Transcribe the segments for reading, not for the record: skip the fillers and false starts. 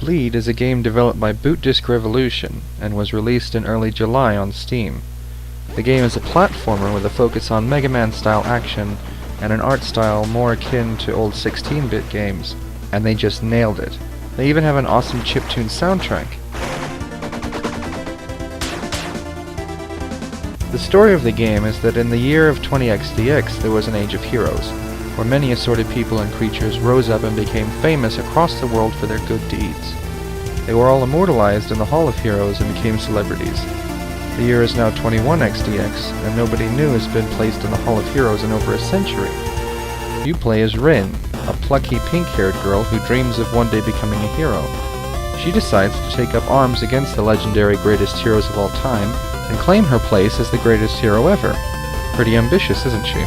Bleed is a game developed by Bootdisk Revolution and was released in early July on Steam. The game is a platformer with a focus on Mega Man-style action and an art style more akin to old 16-bit games, and they just nailed it. They even have an awesome chiptune soundtrack. The story of the game is that in the year of 20xdx there was an age of heroes, where many assorted people and creatures rose up and became famous across the world for their good deeds. They were all immortalized in the Hall of Heroes and became celebrities. The year is now 21xdx, and nobody new has been placed in the Hall of Heroes in over a century. You play as Rin, a plucky pink-haired girl who dreams of one day becoming a hero. She decides to take up arms against the legendary greatest heroes of all time and claim her place as the greatest hero ever. Pretty ambitious, isn't she?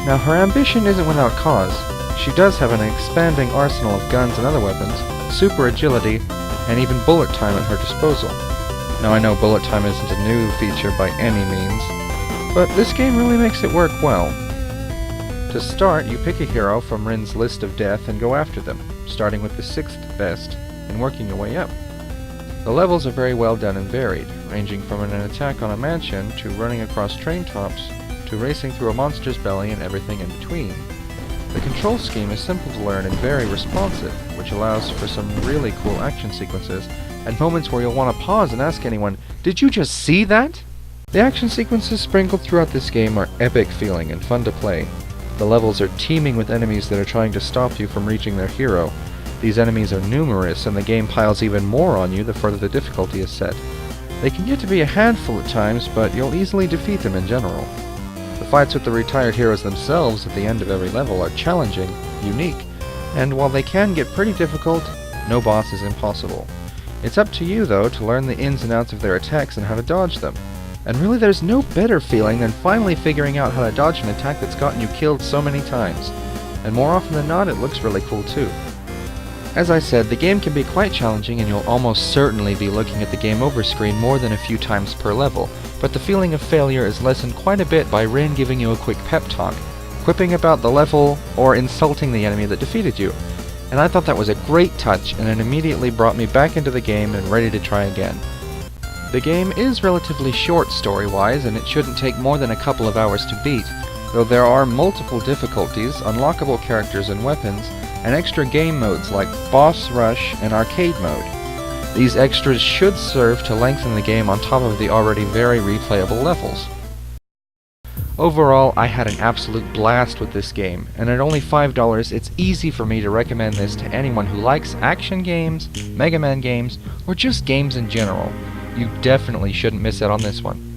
Now, her ambition isn't without cause. She does have an expanding arsenal of guns and other weapons, super agility, and even bullet time at her disposal. Now, I know bullet time isn't a new feature by any means, but this game really makes it work well. To start, you pick a hero from Rin's list of death and go after them, starting with the 6th best, and working your way up. The levels are very well done and varied, ranging from an attack on a mansion to running across train tops, to racing through a monster's belly and everything in between. The control scheme is simple to learn and very responsive, which allows for some really cool action sequences, and moments where you'll want to pause and ask anyone, "Did you just see that?" The action sequences sprinkled throughout this game are epic feeling and fun to play. The levels are teeming with enemies that are trying to stop you from reaching their hero. These enemies are numerous, and the game piles even more on you the further the difficulty is set. They can get to be a handful at times, but you'll easily defeat them in general. The fights with the retired heroes themselves at the end of every level are challenging, unique, and while they can get pretty difficult, no boss is impossible. It's up to you, though, to learn the ins and outs of their attacks and how to dodge them. And really, there's no better feeling than finally figuring out how to dodge an attack that's gotten you killed so many times. And more often than not, it looks really cool too. As I said, the game can be quite challenging, and you'll almost certainly be looking at the game over screen more than a few times per level, but the feeling of failure is lessened quite a bit by Rin giving you a quick pep talk, quipping about the level, or insulting the enemy that defeated you. And I thought that was a great touch, and it immediately brought me back into the game and ready to try again. The game is relatively short story-wise, and it shouldn't take more than a couple of hours to beat, though there are multiple difficulties, unlockable characters and weapons, and extra game modes like Boss Rush and Arcade Mode. These extras should serve to lengthen the game on top of the already very replayable levels. Overall, I had an absolute blast with this game, and at only $5, it's easy for me to recommend this to anyone who likes action games, Mega Man games, or just games in general. You definitely shouldn't miss out on this one.